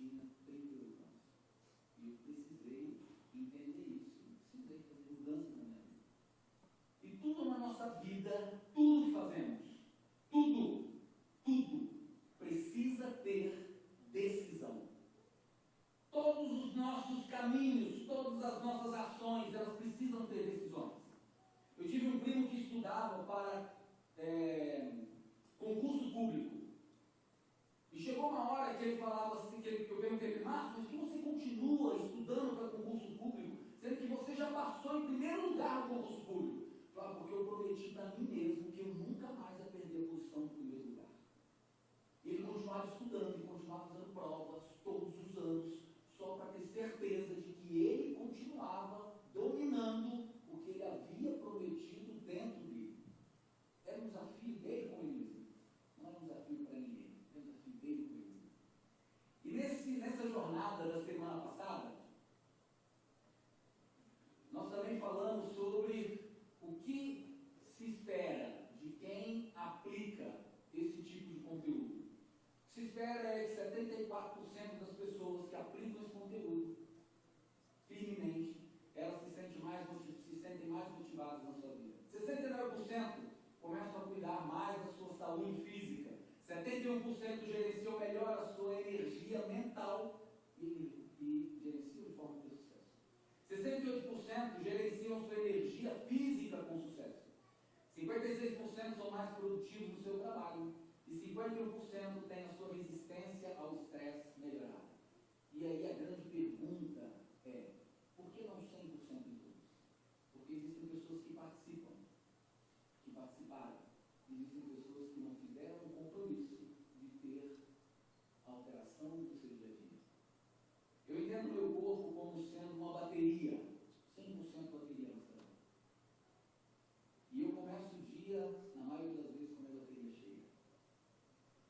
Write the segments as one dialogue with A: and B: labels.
A: tinha 38 anos. E eu precisei entender isso. Eu precisei fazer mudança na minha vida. E tudo na nossa vida, tudo que fazemos, tudo precisa ter decisão. Todos os nossos caminhos, todas as nossas ações, elas precisam ter decisões. Eu tive um primo que estudava para concurso público. E chegou uma hora que ele falava assim, que eu perguntei, Márcio, mas que você continua estudando para concurso público, sendo que você já passou em primeiro lugar no concurso público? Eu falava, porque eu prometi para mim mesmo que eu nunca mais ia perder a posição no primeiro lugar. E ele continuava estudando, e continuava fazendo provas todos os anos, só para ter certeza de que ele continuava dominando o que ele havia prometido dentro dele. Era um desafio dele com ele mesmo. Não era um desafio para ninguém, era um desafio dele com ele mesmo. E nessa jornada da semana passada, nós também falamos sobre o que se espera de quem aplica esse tipo de conteúdo. O que se espera é que 74% das pessoas que aplicam esse conteúdo firmemente, elas se sentem mais motivadas na sua vida. 69% começam a cuidar mais da sua saúde física. 71% gerenciam melhor a sua energia mental e gerenciam de forma de sucesso. 68% gerenciam sua energia física com sucesso. 56% são mais produtivos no seu trabalho. E 51% têm a sua resistência ao estresse melhorada. E aí a grande pergunta é, por que não 100% em todos? Porque existem pessoas que participam, que participaram. Existem pessoas que não fizeram o compromisso de ter alteração do seu dia a dia. Eu entendo meu corpo como sendo uma bateria, 100% bateria no cérebro. E eu começo o dia, na maioria das vezes, com a minha bateria cheia.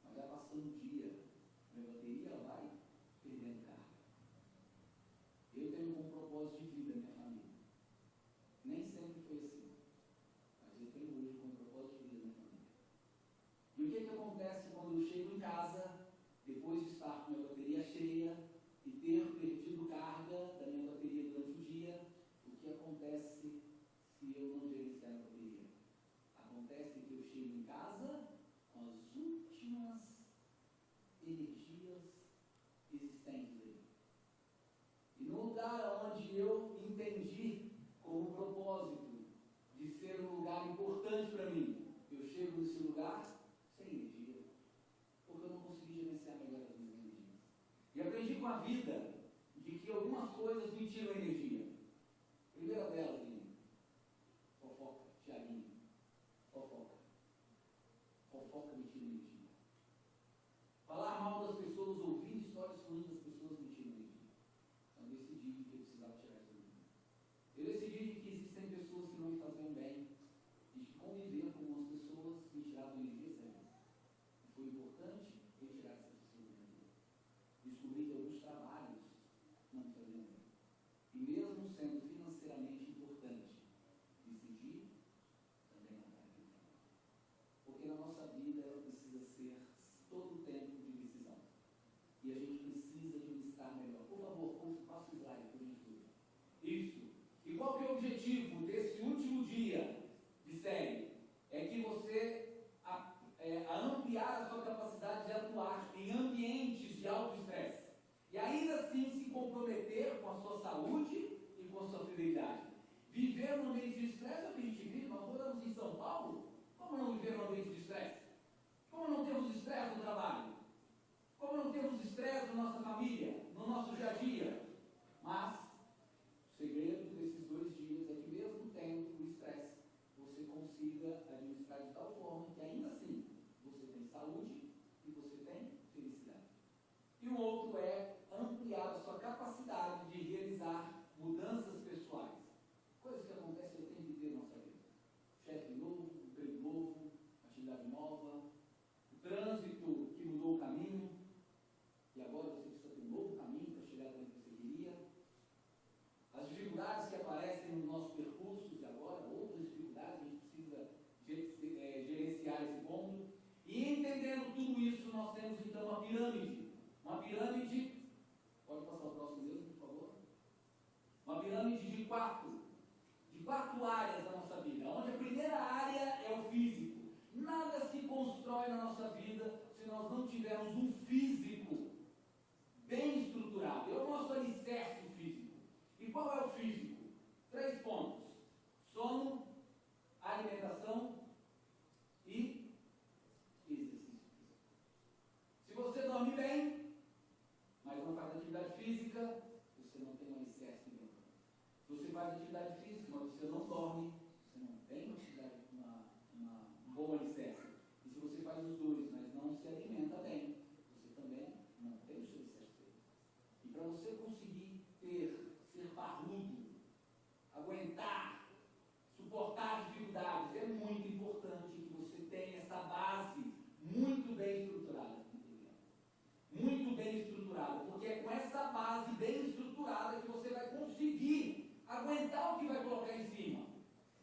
A: Mas vai passando o dia, minha bateria vai perdendo carga. Eu tenho como propósito de vida minha família. Nem sempre foi assim. Mas eu tenho hoje como propósito de vida minha família. E o que acontece quando eu chego em casa, depois de estar com a minha bateria cheia e ter perdido carga da minha bateria durante o dia? O que acontece se eu não gerenciar a bateria? Acontece que eu chego em casa com as últimas energias existentes ali. E no lugar onde eu entendi como propósito de ser um lugar importante para mim, eu chego nesse lugar sem energia, porque eu não consegui gerenciar melhor as minhas energias. E aprendi com a vida de que algumas coisas me tiram energia. Primeira delas, fofoca, Tiaguinho, fofoca. Fofoca me tira energia. Falar mal das pessoas, ouvir histórias ruins das pessoas me tira energia. Então eu decidi que eu precisava tirar isso da minha vida. Eu decidi que existem pessoas que não me faziam bem e que conviver com algumas pessoas me tiravam energia séria. E foi importante retirar essas pessoas da minha vida. Descobri que alguns trabalhos não me faziam bem. E mesmo sendo financeiramente importante, decidi também não dar aquilo. Porque na nossa vida ela precisa ser todo o tempo de decisão. E a gente precisa administrar melhor. Por favor, passa o slide, por gentileza. Isso. E qual que é o objetivo desse último dia de série? É que você ampliar a sua capacidade de atuar em ambientes de alto estresse. E ainda assim se comprometer com a sua saúde e com a sua fidelidade. Viver num ambiente de estresse é o que a gente vive. Nós moramos em São Paulo. Como não viver num ambiente de estresse? Como não temos estresse no trabalho? Como não temos estresse na nossa família, no nosso dia a dia? Mas o segredo desses 2 dias é que mesmo tendo o estresse, você consiga administrar de tal forma que ainda assim você tem saúde e você tem felicidade. E o outro é ampliar a sua capacidade de realizar mudanças pessoais. Coisas que acontecem o tempo inteiro na nossa vida. Chefe novo, emprego novo, atividade nova, o trânsito que mudou o caminho, e agora você precisa ter um novo caminho para chegar onde você queria. As dificuldades que aparecem no nosso percurso, e agora outras dificuldades, a gente precisa gerenciar esse ponto. E entendendo tudo isso, nós temos então uma pirâmide pirâmide de quatro áreas da nossa vida, onde a primeira área é o físico. Nada se constrói na nossa vida se nós não tivermos um físico bem estruturado. É o nosso alicerce físico. E qual é o físico? 3 pontos: sono, alimentação e exercício físico. Se você dorme bem, mas não faz atividade física, você não tem um alicerce bem. Se você faz atividade física, mas você não dorme, você não tem um bom alicerce. E se você faz os dois, mas não se alimenta bem, você também não tem o seu alicerce bem. E para você conseguir ser parrudo, aguentar, suportar dificuldades, é muito importante que você tenha essa base muito bem estruturada. Muito bem estruturada, porque é com essa base bem estruturada que você vai conseguir aguentar o que vai colocar em cima.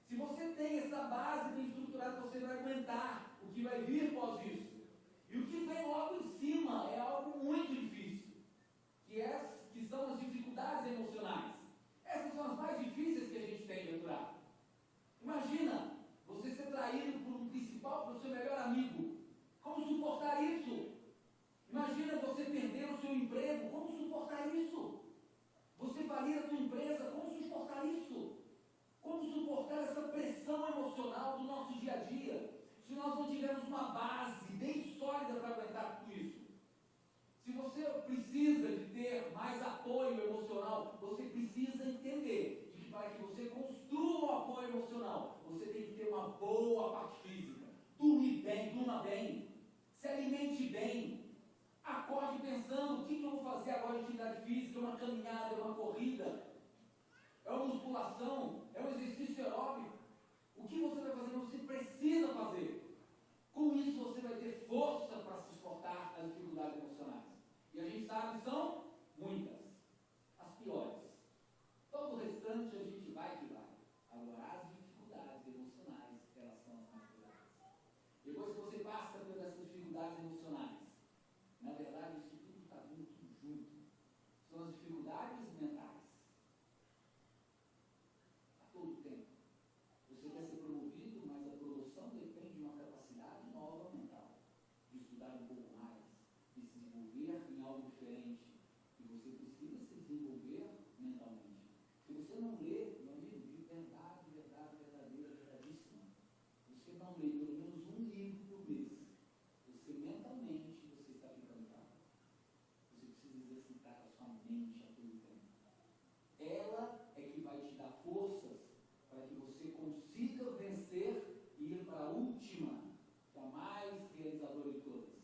A: Se você tem essa base bem estruturada, você vai aguentar o que vai vir após isso. E o que vem logo em cima é algo muito difícil, que são as dificuldades emocionais. Essas são as mais difíceis que a gente tem de aturar. Imagina você ser traído por um principal, por seu melhor amigo. Como suportar isso? Imagina você perder o seu emprego. Como suportar isso? Você falir a sua empresa. Como suportar isso? Como suportar essa pressão emocional do nosso dia a dia, se nós não tivermos uma base bem sólida para aguentar tudo isso? Se você precisa de ter mais apoio emocional, você precisa entender que para que você construa o apoio emocional, você tem que ter uma boa parte física. Durma bem, se alimente bem, acorde pensando: o que eu vou fazer agora de atividade física? É uma caminhada, é uma corrida, é uma musculação, é um exercício aeróbico. O que você vai fazer? Você precisa fazer. Com isso você vai ter força para suportar as dificuldades emocionais. E a gente sabe que são muitas, as piores. Todo o restante a gente vai que vai. Agora as dificuldades emocionais, elas são as mais pesadas. Depois que você passa por essas dificuldades emocionais, na verdade isso tudo está vindo tudo junto. São as dificuldades mentais. A todo tempo. Você quer ser promovido, mas a promoção depende de uma capacidade nova mental. De estudar um pouco mais, de se desenvolver em algo diferente. E você precisa se desenvolver mentalmente. Se você não lê, meu amigo, de verdade, verdadeira, verdadeíssima, você não lê pelo menos um livro por mês, você mentalmente, você está ficando fraco. Você precisa exercitar a sua mente a todo tempo. Ela é que vai te dar forças para que você consiga vencer e ir para a última, que é a mais realizadora de todas,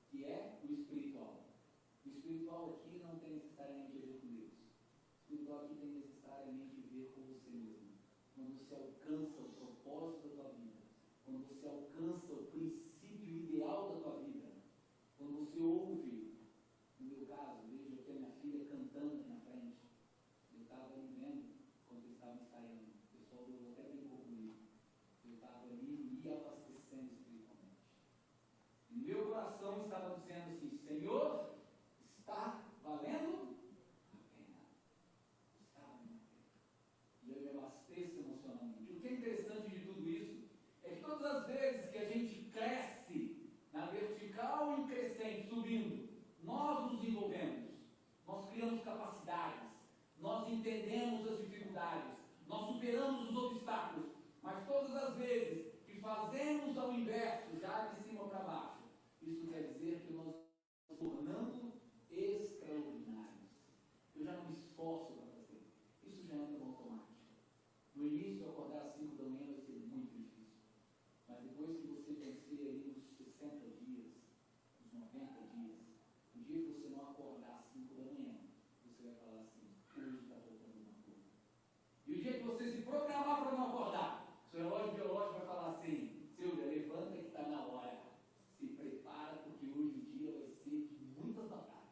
A: que é o espiritual. O espiritual aqui não tem necessariamente a ver com Deus. O espiritual aqui tem necessariamente a ver com você mesmo. Quando você alcança o propósito da tua vida, quando você alcança o princípio ideal da tua vida, quando você ouve, no meu caso, vejo aqui a minha filha cantando aqui na frente. Eu estava ali vendo quando eles estavam ensaiando. O pessoal do até brincou comigo. Eu estava ali me abastecendo espiritualmente. E meu coração estava dizendo assim: Senhor, está valendo a pena. Está valendo a pena. E eu me abasteço emocionalmente. O que é interessante de tudo isso é que todas as vezes que a gente cresce na vertical e crescente, subindo, nós nos envolvemos, nós criamos capacidades, nós entendemos as dificuldades, nós superamos os obstáculos, mas todas as vezes que fazemos ao inverso, já de cima para baixo, isso quer dizer que nós nos tornando extraordinários. Eu já não me esforço para fazer, isso já entra no automático. No início, acordar às 5 da manhã vai ser muito difícil, mas depois que você vencer ali os 60 dias, os 90 dias, o dia que você não acordar às 5 da manhã, você vai falar assim: hoje está faltando uma coisa. E o dia que você se programar para não acordar, seu relógio biológico vai falar assim: Silvia, levanta que está na hora. Se prepara, porque hoje o dia vai ser de muitas batalhas.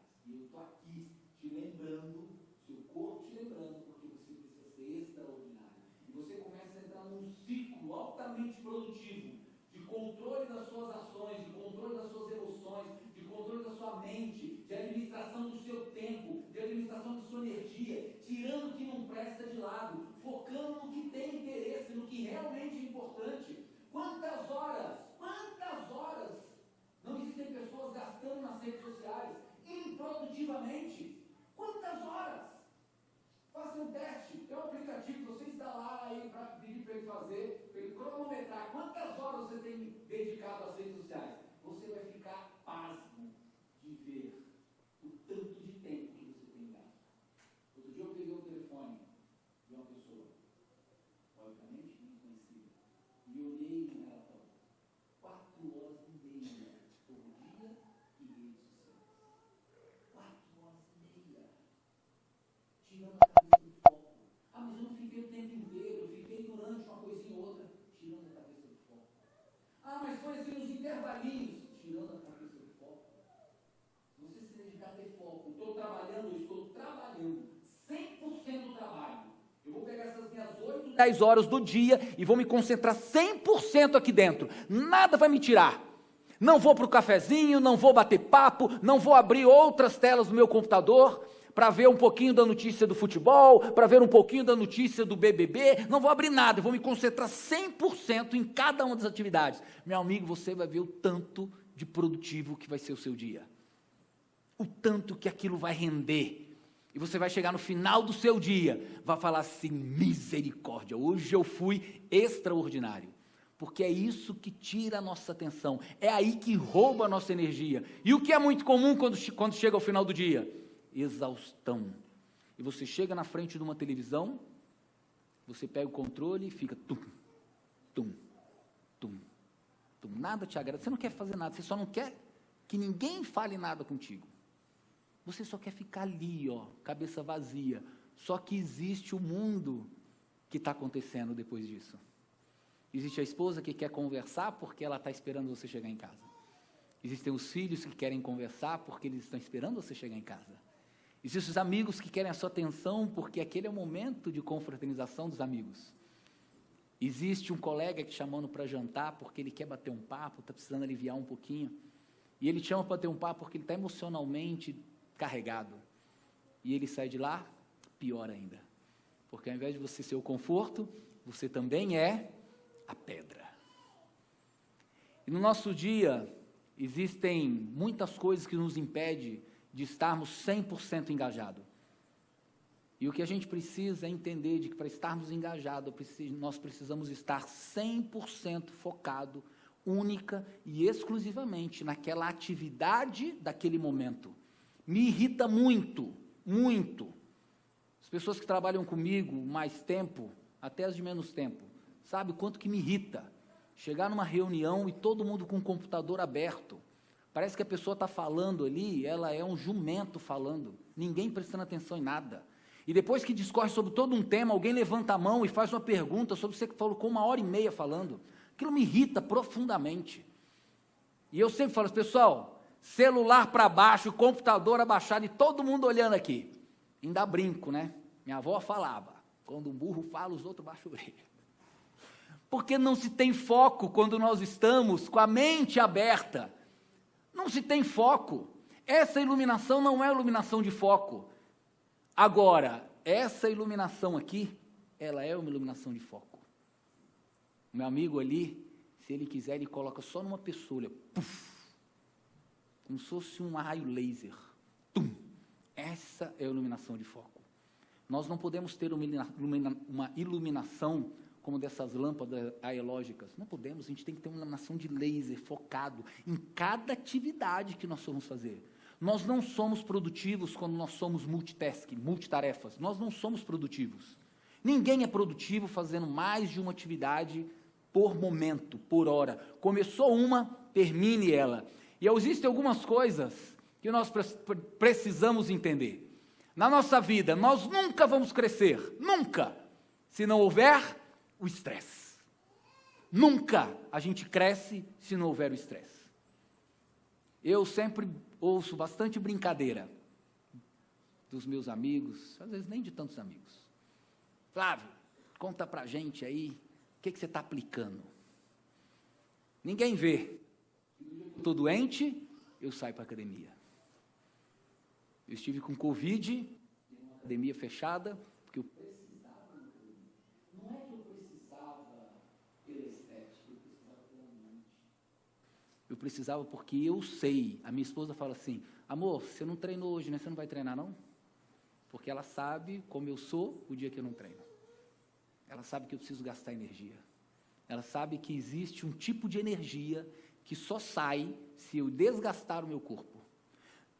A: conversa de lado, focando no que tem interesse, no que realmente é importante. Quantas horas não existem pessoas gastando nas redes sociais, improdutivamente? Quantas horas? Faça um teste, tem um aplicativo que você instalar aí para pedir para ele fazer, para ele cronometrar quantas horas você tem dedicado às redes sociais. Você vai ficar pasmo de ver o tanto de tempo que você tem gasto. Outro dia eu peguei o telefone de uma pessoa, obviamente desconhecida, e olhei no relatório. 4 horas e meia por dia de redes sociais. 4 horas e meia. Tirando a cabeça do foco. Ah, mas eu não fiquei o tempo inteiro, eu fiquei durante uma coisinha ou outra, tirando a cabeça do foco. Ah, mas foi assim nos intervalinhos, tirando a cabeça do foco. Você se dedicar a ter foco. Estou trabalhando 100% do trabalho. Eu vou pegar essas minhas 8, 10 horas do dia e vou me concentrar 100% aqui dentro. Nada vai me tirar. Não vou para o cafezinho, não vou bater papo, não vou abrir outras telas do meu computador para ver um pouquinho da notícia do futebol, para ver um pouquinho da notícia do BBB, não vou abrir nada, eu vou me concentrar 100% em cada uma das atividades. Meu amigo, você vai ver o tanto de produtivo que vai ser o seu dia. O tanto que aquilo vai render. E você vai chegar no final do seu dia, vai falar assim, misericórdia, hoje eu fui extraordinário. Porque é isso que tira a nossa atenção, é aí que rouba a nossa energia. E o que é muito comum quando chega ao final do dia? Exaustão. E você chega na frente de uma televisão, você pega o controle e fica tum, tum, tum, tum. Nada te agrada, você não quer fazer nada, você só não quer que ninguém fale nada contigo. Você só quer ficar ali, ó, cabeça vazia. Só que existe o mundo que está acontecendo depois disso. Existe a esposa que quer conversar porque ela está esperando você chegar em casa. Existem os filhos que querem conversar porque eles estão esperando você chegar em casa. Existem os amigos que querem a sua atenção porque aquele é o momento de confraternização dos amigos. Existe um colega te chamando para jantar porque ele quer bater um papo, está precisando aliviar um pouquinho. E ele te chama para bater um papo porque ele está emocionalmente carregado. E ele sai de lá, pior ainda. Porque ao invés de você ser o conforto, você também é a pedra. E no nosso dia, existem muitas coisas que nos impedem de estarmos 100% engajados. E o que a gente precisa é entender de que para estarmos engajados, nós precisamos estar 100% focado, única e exclusivamente naquela atividade daquele momento. Me irrita muito, muito. As pessoas que trabalham comigo mais tempo, até as de menos tempo, sabe o quanto que me irrita? Chegar numa reunião e todo mundo com o computador aberto. Parece que a pessoa está falando ali, ela é um jumento falando, ninguém prestando atenção em nada. E depois que discorre sobre todo um tema, alguém levanta a mão e faz uma pergunta sobre você que falou com 1h30 falando. Aquilo me irrita profundamente. E eu sempre falo, pessoal, celular para baixo, computador abaixado e todo mundo olhando aqui. Ainda brinco, né? Minha avó falava, quando um burro fala, os outros baixam a orelha. Porque não se tem foco quando nós estamos com a mente aberta. Não se tem foco. Essa iluminação não é iluminação de foco. Agora, essa iluminação aqui, ela é uma iluminação de foco. O meu amigo ali, se ele quiser, ele coloca só numa pessoa, olha, puff, como se fosse um raio laser. Tum. Essa é a iluminação de foco. Nós não podemos ter uma iluminação como dessas lâmpadas aelógicas. Não podemos, a gente tem que ter uma iluminação de laser focado em cada atividade que nós formos fazer. Nós não somos produtivos quando nós somos multitarefas. Nós não somos produtivos. Ninguém é produtivo fazendo mais de uma atividade por momento, por hora. Começou uma, termine ela. E existem algumas coisas que nós precisamos entender. Na nossa vida, nós nunca vamos crescer, nunca, se não houver o estresse. Nunca a gente cresce se não houver o estresse. Eu sempre ouço bastante brincadeira dos meus amigos, às vezes nem de tantos amigos. Flávio, conta pra gente aí, o que você está aplicando? Ninguém vê. Estou doente, eu saio para a academia. Eu estive com Covid, academia fechada, porque eu precisava precisava porque eu sei. A minha esposa fala assim, amor, você não treinou hoje, né? Você não vai treinar, não? Porque ela sabe como eu sou o dia que eu não treino. Ela sabe que eu preciso gastar energia. Ela sabe que existe um tipo de energia que só sai se eu desgastar o meu corpo.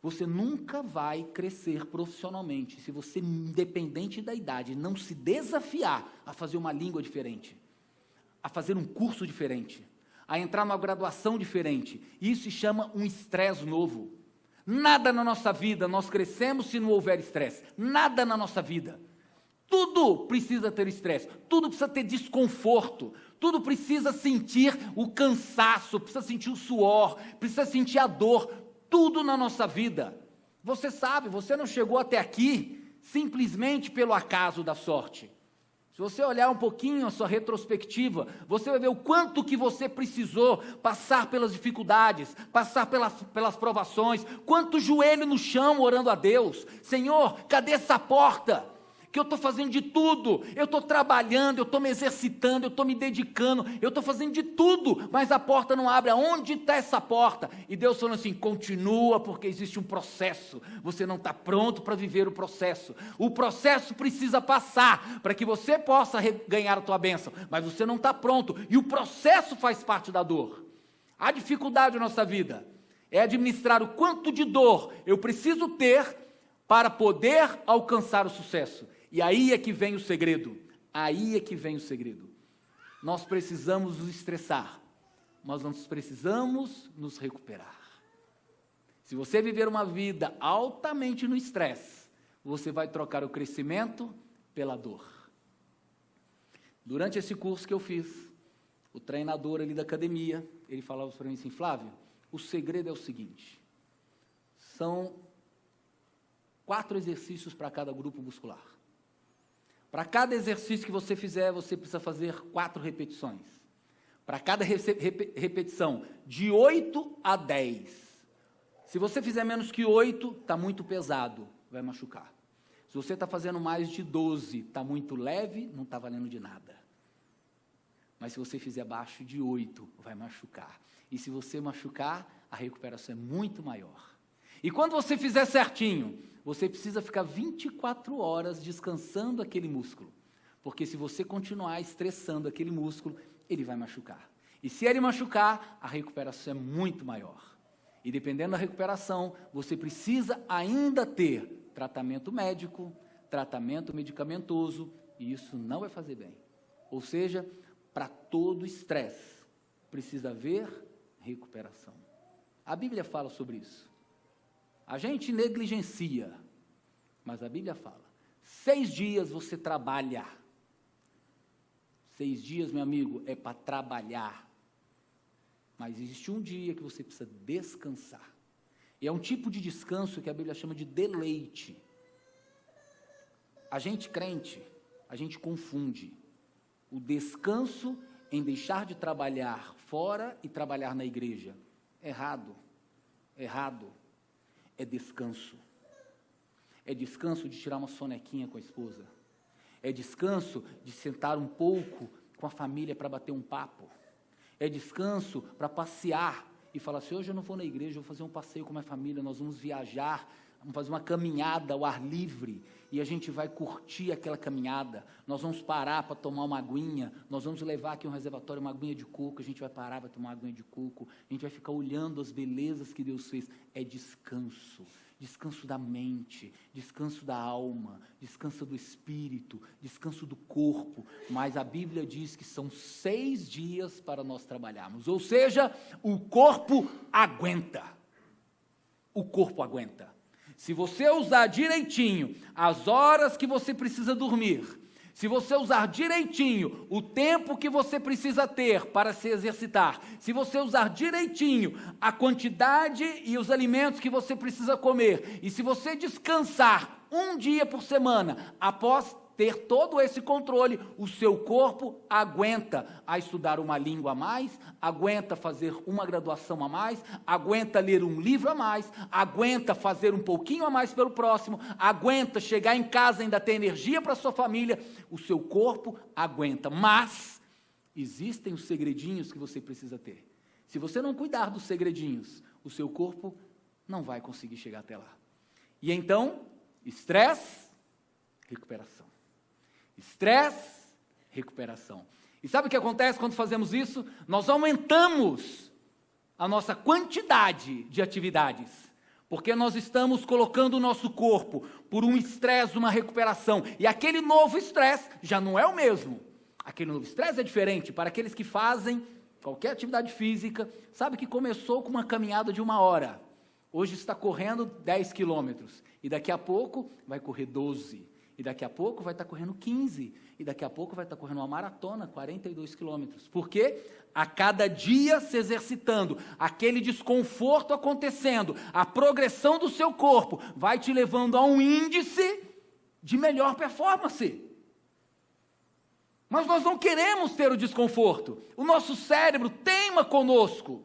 A: Você nunca vai crescer profissionalmente se você, independente da idade, não se desafiar a fazer uma língua diferente, a fazer um curso diferente, a entrar numa graduação diferente. Isso se chama um estresse novo. Nada na nossa vida nós crescemos se não houver estresse. Nada na nossa vida. Tudo precisa ter estresse, tudo precisa ter desconforto, tudo precisa sentir o cansaço, precisa sentir o suor, precisa sentir a dor, tudo na nossa vida. Você sabe, você não chegou até aqui simplesmente pelo acaso da sorte. Se você olhar um pouquinho a sua retrospectiva, você vai ver o quanto que você precisou passar pelas dificuldades, passar pelas provações, quanto joelho no chão orando a Deus. Senhor, cadê essa porta? Que eu estou fazendo de tudo, eu estou trabalhando, eu estou me exercitando, eu estou me dedicando, eu estou fazendo de tudo, mas a porta não abre. Aonde está essa porta? E Deus falando assim, continua, porque existe um processo, você não está pronto para viver o processo precisa passar, para que você possa ganhar a tua bênção, mas você não está pronto, e o processo faz parte da dor. A dificuldade da nossa vida é administrar o quanto de dor eu preciso ter para poder alcançar o sucesso. E aí é que vem o segredo, Nós precisamos nos estressar, mas nós precisamos nos recuperar. Se você viver uma vida altamente no estresse, você vai trocar o crescimento pela dor. Durante esse curso que eu fiz, o treinador ali da academia, ele falava para mim assim, Flávio, o segredo é o seguinte, são 4 exercícios para cada grupo muscular. Para cada exercício que você fizer, você precisa fazer 4 repetições. Para cada repetição, de 8 a 10. Se você fizer menos que 8, está muito pesado, vai machucar. Se você está fazendo mais de 12, está muito leve, não está valendo de nada. Mas se você fizer abaixo de 8, vai machucar. E se você machucar, a recuperação é muito maior. E quando você fizer certinho, você precisa ficar 24 horas descansando aquele músculo. Porque se você continuar estressando aquele músculo, ele vai machucar. E se ele machucar, a recuperação é muito maior. E dependendo da recuperação, você precisa ainda ter tratamento médico, tratamento medicamentoso, e isso não vai fazer bem. Ou seja, para todo estresse, precisa haver recuperação. A Bíblia fala sobre isso. A gente negligencia, mas a Bíblia fala, 6 dias você trabalha. 6 dias, meu amigo, é para trabalhar. Mas existe um dia que você precisa descansar. E é um tipo de descanso que a Bíblia chama de deleite. A gente crente, a gente confunde o descanso em deixar de trabalhar fora e trabalhar na igreja. Errado. É descanso. É descanso de tirar uma sonequinha com a esposa. É descanso de sentar um pouco com a família para bater um papo. É descanso para passear e falar assim, hoje eu não vou na igreja, eu vou fazer um passeio com a minha família, nós vamos viajar, vamos fazer uma caminhada ao ar livre, e a gente vai curtir aquela caminhada, nós vamos parar para tomar uma aguinha, nós vamos levar aqui um reservatório, uma aguinha de coco, a gente vai parar para tomar uma aguinha de coco, a gente vai ficar olhando as belezas que Deus fez. É descanso, descanso da mente, descanso da alma, descanso do espírito, descanso do corpo, mas a Bíblia diz que são 6 dias para nós trabalharmos, ou seja, o corpo aguenta. Se você usar direitinho as horas que você precisa dormir, se você usar direitinho o tempo que você precisa ter para se exercitar, se você usar direitinho a quantidade e os alimentos que você precisa comer, e se você descansar 1 dia por semana, após ter todo esse controle, o seu corpo aguenta a estudar uma língua a mais, aguenta fazer uma graduação a mais, aguenta ler um livro a mais, aguenta fazer um pouquinho a mais pelo próximo, aguenta chegar em casa e ainda ter energia para a sua família, o seu corpo aguenta, mas existem os segredinhos que você precisa ter. Se você não cuidar dos segredinhos, o seu corpo não vai conseguir chegar até lá. E então, estresse, recuperação. Estresse, recuperação. E sabe o que acontece quando fazemos isso? Nós aumentamos a nossa quantidade de atividades, porque nós estamos colocando o nosso corpo por um estresse, uma recuperação, e aquele novo estresse já não é o mesmo. Aquele novo estresse é diferente. Para aqueles que fazem qualquer atividade física, sabe que começou com uma caminhada de 1 hora, hoje está correndo 10 quilômetros, e daqui a pouco vai correr 12, e daqui a pouco vai estar correndo 15, e daqui a pouco vai estar correndo uma maratona, 42 quilômetros. Por quê? A cada dia se exercitando, aquele desconforto acontecendo, a progressão do seu corpo vai te levando a um índice de melhor performance. Mas nós não queremos ter o desconforto. O nosso cérebro teima conosco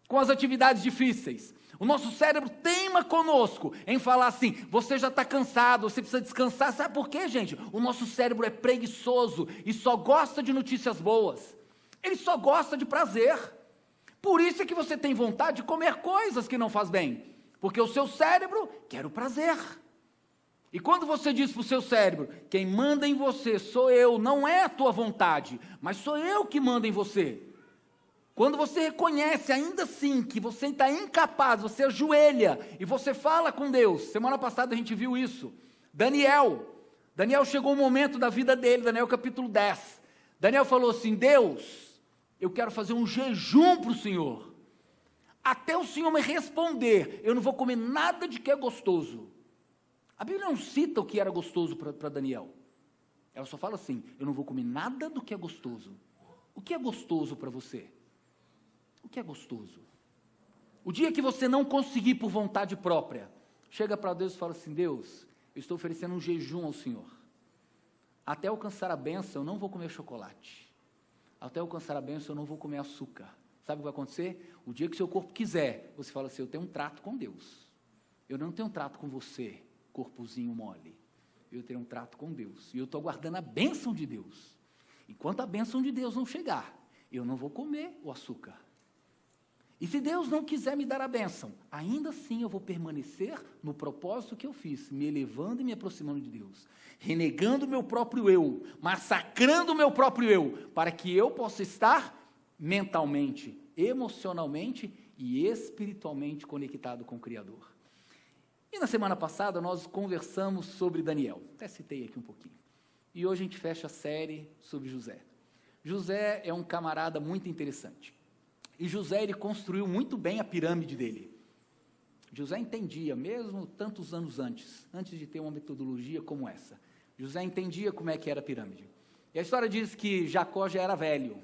A: com as atividades difíceis. O nosso cérebro teima conosco em falar assim, você já está cansado, você precisa descansar. Sabe por quê, gente? O nosso cérebro é preguiçoso e só gosta de notícias boas. Ele só gosta de prazer. Por isso é que você tem vontade de comer coisas que não faz bem. Porque o seu cérebro quer o prazer. E quando você diz para o seu cérebro, quem manda em você sou eu, não é a tua vontade, mas sou eu que mando em você. Quando você reconhece ainda assim que você está incapaz, você ajoelha e você fala com Deus. Semana passada a gente viu isso. Daniel chegou um momento da vida dele, Daniel capítulo 10. Daniel falou assim, Deus, eu quero fazer um jejum para o Senhor. Até o Senhor me responder, eu não vou comer nada de que é gostoso. A Bíblia não cita o que era gostoso para Daniel. Ela só fala assim, eu não vou comer nada do que é gostoso. O que é gostoso para você? O que é gostoso? O dia que você não conseguir por vontade própria, chega para Deus e fala assim, Deus, eu estou oferecendo um jejum ao Senhor. Até alcançar a bênção, eu não vou comer chocolate. Até alcançar a bênção, eu não vou comer açúcar. Sabe o que vai acontecer? O dia que seu corpo quiser, você fala assim, eu tenho um trato com Deus. Eu não tenho um trato com você, corpozinho mole. Eu tenho um trato com Deus. E eu estou aguardando a bênção de Deus. Enquanto a bênção de Deus não chegar, eu não vou comer o açúcar. E se Deus não quiser me dar a bênção, ainda assim eu vou permanecer no propósito que eu fiz, me elevando e me aproximando de Deus, renegando o meu próprio eu, massacrando o meu próprio eu, para que eu possa estar mentalmente, emocionalmente e espiritualmente conectado com o Criador. E na semana passada nós conversamos sobre Daniel, até citei aqui um pouquinho. E hoje a gente fecha a série sobre José. José é um camarada muito interessante. E José, ele construiu muito bem a pirâmide dele. José entendia, mesmo tantos anos antes de ter uma metodologia como essa, José entendia como é que era a pirâmide. E a história diz que Jacó já era velho,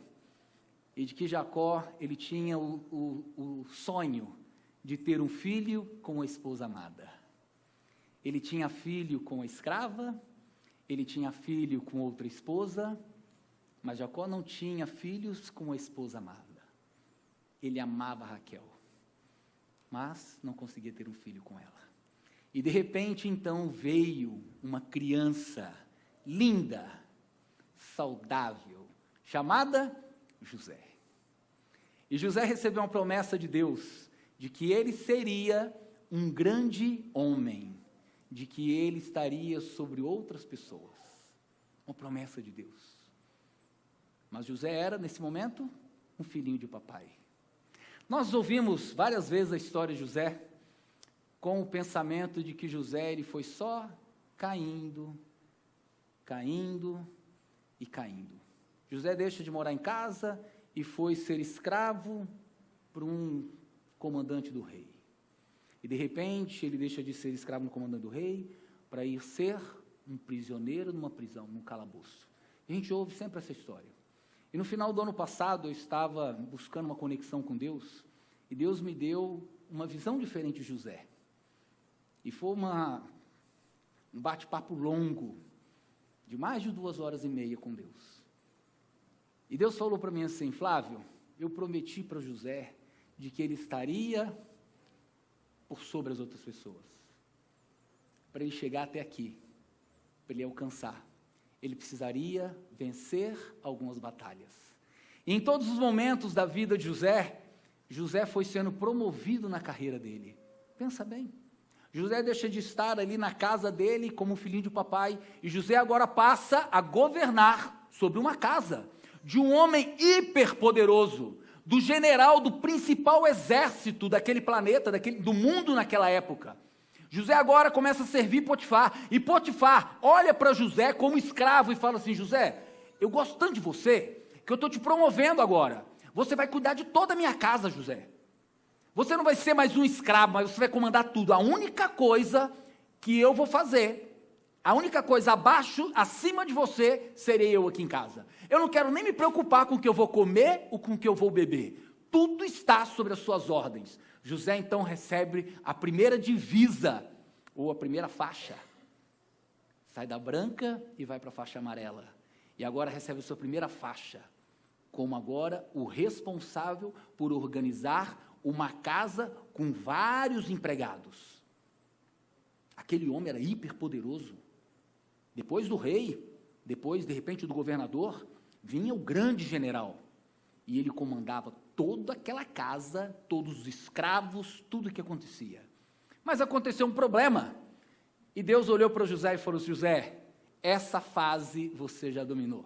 A: e de que Jacó, ele tinha o sonho de ter um filho com a esposa amada. Ele tinha filho com a escrava, ele tinha filho com outra esposa, mas Jacó não tinha filhos com a esposa amada. Ele amava Raquel, mas não conseguia ter um filho com ela. E de repente, então, veio uma criança linda, saudável, chamada José. E José recebeu uma promessa de Deus, de que ele seria um grande homem, de que ele estaria sobre outras pessoas. Uma promessa de Deus. Mas José era, nesse momento, um filhinho de papai. Nós ouvimos várias vezes a história de José, com o pensamento de que José ele foi só caindo e caindo. José deixa de morar em casa e foi ser escravo para um comandante do rei. E de repente ele deixa de ser escravo no comandante do rei para ir ser um prisioneiro numa prisão, num calabouço. E a gente ouve sempre essa história. E no final do ano passado eu estava buscando uma conexão com Deus e Deus me deu uma visão diferente de José. E foi um bate-papo longo, de mais de 2h30 com Deus. E Deus falou para mim assim, Flávio, eu prometi para José de que ele estaria por sobre as outras pessoas. Para ele chegar até aqui, para ele alcançar, ele precisaria vencer algumas batalhas. E em todos os momentos da vida de José,
B: José foi sendo promovido na carreira dele. Pensa bem. José deixa de estar ali na casa dele como filhinho de papai, e José agora passa a governar sobre uma casa de um homem hiperpoderoso, do general do principal exército daquele planeta, do mundo naquela época. José agora começa a servir Potifar, e Potifar olha para José como escravo e fala assim: José, eu gosto tanto de você, que eu estou te promovendo agora, você vai cuidar de toda a minha casa, José. Você não vai ser mais um escravo, mas você vai comandar tudo. A única coisa que eu vou fazer, a única coisa acima de você, serei eu aqui em casa. Eu não quero nem me preocupar com o que eu vou comer ou com o que eu vou beber. Tudo está sobre as suas ordens. José então recebe a primeira divisa, ou a primeira faixa. Sai da branca e vai para a faixa amarela. E agora recebe a sua primeira faixa, como agora o responsável por organizar uma casa com vários empregados. Aquele homem era hiperpoderoso. Depois do rei, depois de repente do governador, vinha o grande general. E ele comandava toda aquela casa, todos os escravos, tudo o que acontecia. Mas aconteceu um problema. E Deus olhou para José e falou assim: José, essa fase você já dominou.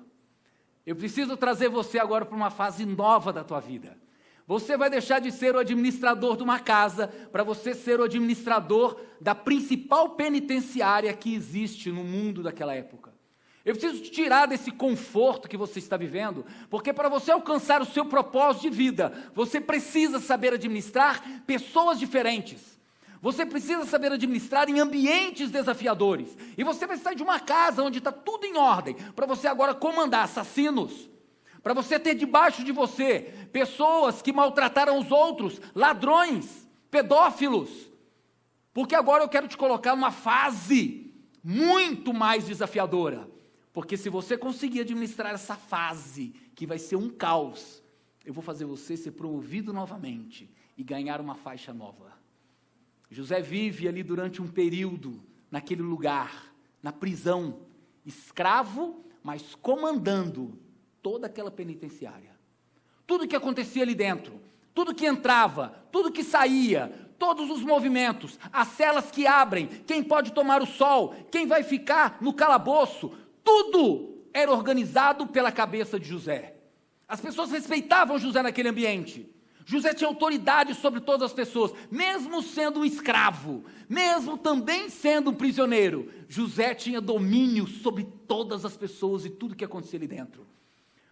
B: Eu preciso trazer você agora para uma fase nova da tua vida. Você vai deixar de ser o administrador de uma casa para você ser o administrador da principal penitenciária que existe no mundo daquela época. Eu preciso te tirar desse conforto que você está vivendo, porque para você alcançar o seu propósito de vida, você precisa saber administrar pessoas diferentes. Você precisa saber administrar em ambientes desafiadores. E você vai sair de uma casa onde está tudo em ordem, para você agora comandar assassinos, para você ter debaixo de você pessoas que maltrataram os outros, ladrões, pedófilos. Porque agora eu quero te colocar numa fase muito mais desafiadora. Porque se você conseguir administrar essa fase, que vai ser um caos, eu vou fazer você ser promovido novamente e ganhar uma faixa nova. José vive ali durante um período, naquele lugar, na prisão, escravo, mas comandando toda aquela penitenciária. Tudo que acontecia ali dentro, tudo que entrava, tudo que saía, todos os movimentos, as celas que abrem, quem pode tomar o sol, quem vai ficar no calabouço, tudo era organizado pela cabeça de José. As pessoas respeitavam José naquele ambiente. José tinha autoridade sobre todas as pessoas, mesmo sendo um escravo, mesmo também sendo um prisioneiro. José tinha domínio sobre todas as pessoas e tudo que acontecia ali dentro.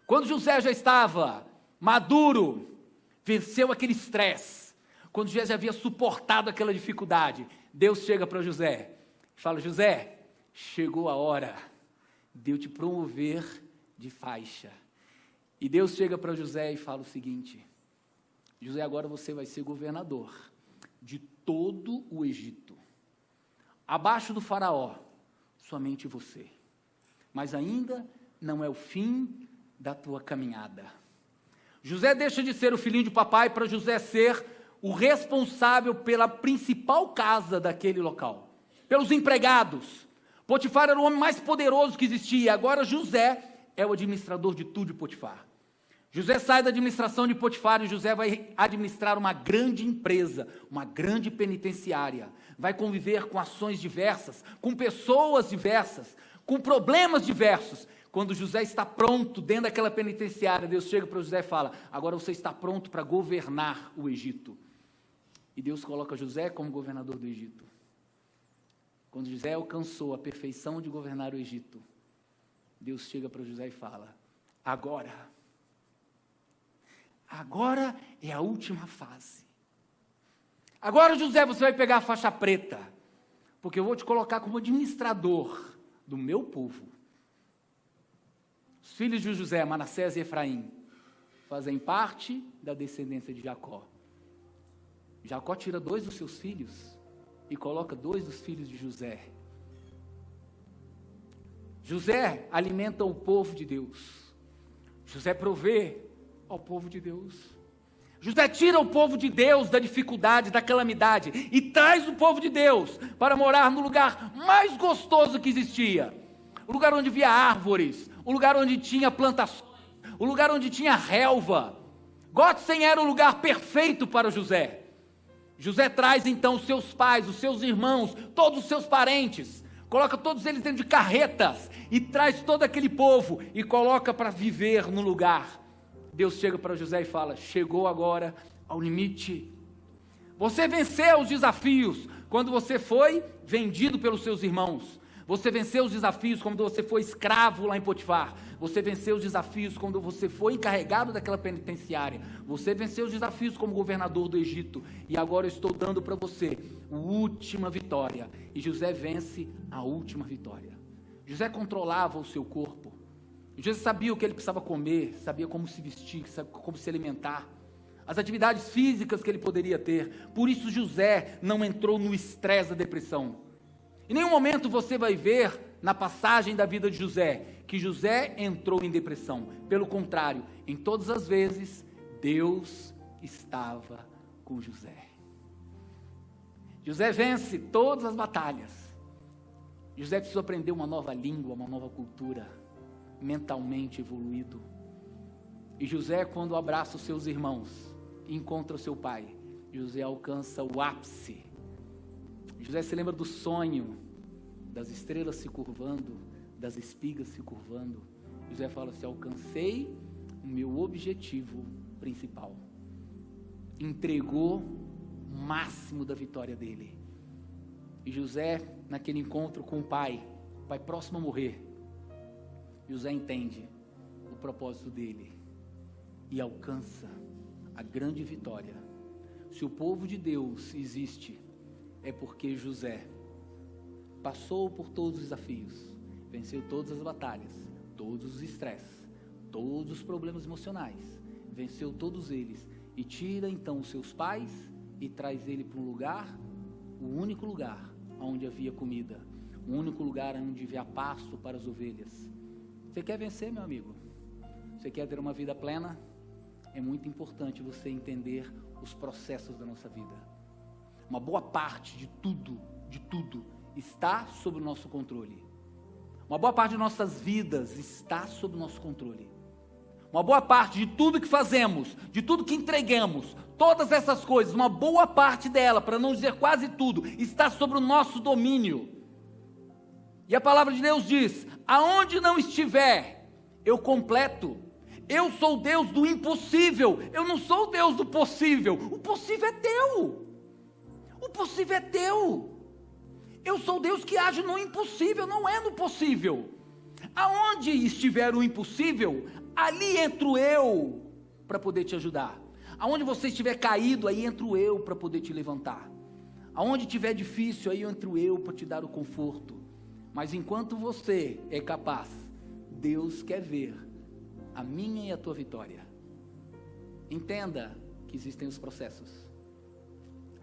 B: Quando José já estava maduro, venceu aquele estresse, quando José já havia suportado aquela dificuldade, Deus chega para José e fala: José, chegou a hora de eu te promover de faixa. E Deus chega para José e fala o seguinte: José, agora você vai ser governador de todo o Egito. Abaixo do faraó, somente você. Mas ainda não é o fim da tua caminhada. José deixa de ser o filhinho de papai para José ser o responsável pela principal casa daquele local, pelos empregados. Potifar era o homem mais poderoso que existia, agora José é o administrador de tudo de Potifar. José sai da administração de Potifar e José vai administrar uma grande empresa, uma grande penitenciária, vai conviver com ações diversas, com pessoas diversas, com problemas diversos. Quando José está pronto dentro daquela penitenciária, Deus chega para José e fala: agora você está pronto para governar o Egito. E Deus coloca José como governador do Egito. Quando José alcançou a perfeição de governar o Egito, Deus chega para José e fala: agora é a última fase. Agora, José, você vai pegar a faixa preta, porque eu vou te colocar como administrador do meu povo. Os filhos de José, Manassés e Efraim, fazem parte da descendência de Jacó. Jacó tira 2 dos seus filhos e coloca 2 dos filhos de José. José alimenta o povo de Deus. José provê ao povo de Deus. José tira o povo de Deus da dificuldade, da calamidade e traz o povo de Deus para morar no lugar mais gostoso que existia. O lugar onde havia árvores, o lugar onde tinha plantações, o lugar onde tinha relva. Gótzen era o lugar perfeito para José. José traz então os seus pais, os seus irmãos, todos os seus parentes, coloca todos eles dentro de carretas e traz todo aquele povo e coloca para viver no lugar. Deus chega para José e fala: chegou agora ao limite. Você venceu os desafios quando você foi vendido pelos seus irmãos. Você venceu os desafios quando você foi escravo lá em Potifar. Você venceu os desafios quando você foi encarregado daquela penitenciária. Você venceu os desafios como governador do Egito. E agora eu estou dando para você a última vitória. E José vence a última vitória. José controlava o seu corpo. José sabia o que ele precisava comer, sabia como se vestir, sabia como se alimentar. As atividades físicas que ele poderia ter. Por isso José não entrou no estresse da depressão. Em nenhum momento você vai ver, na passagem da vida de José, que José entrou em depressão. Pelo contrário, em todas as vezes, Deus estava com José. José vence todas as batalhas. José precisou aprender uma nova língua, uma nova cultura, mentalmente evoluído. E José, quando abraça os seus irmãos e encontra o seu pai, José alcança o ápice. José se lembra do sonho, das estrelas se curvando, das espigas se curvando. José fala assim: alcancei o meu objetivo principal. Entregou o máximo da vitória dele. E José, naquele encontro com o pai próximo a morrer, José entende o propósito dele e alcança a grande vitória. Se o povo de Deus existe, é porque José passou por todos os desafios, venceu todas as batalhas, todos os estresses, todos os problemas emocionais, venceu todos eles e tira então os seus pais e traz ele para um lugar, o único lugar onde havia comida, o único lugar onde havia pasto para as ovelhas. Você quer vencer, meu amigo? Você quer ter uma vida plena? É muito importante você entender os processos da nossa vida. Uma boa parte de tudo, está sob o nosso controle. Uma boa parte de nossas vidas está sob o nosso controle. Uma boa parte de tudo que fazemos, de tudo que entregamos, todas essas coisas, uma boa parte dela, para não dizer quase tudo, está sobre o nosso domínio. E a palavra de Deus diz: aonde não estiver, eu completo. Eu sou o Deus do impossível, eu não sou o Deus do possível. O possível é teu. O possível é teu. Eu sou o Deus que age no impossível, não é no possível. Aonde estiver o impossível, ali entro eu para poder te ajudar. Aonde você estiver caído, aí entro eu para poder te levantar. Aonde estiver difícil, aí entro eu para te dar o conforto. Mas enquanto você é capaz, Deus quer ver a minha e a tua vitória. Entenda que existem os processos.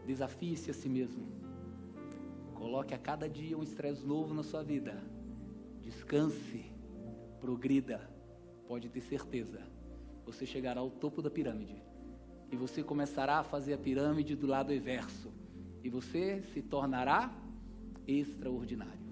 B: Desafie-se a si mesmo. Coloque a cada dia um estresse novo na sua vida. Descanse, progrida. Pode ter certeza, você chegará ao topo da pirâmide. E você começará a fazer a pirâmide do lado inverso. E você se tornará extraordinário.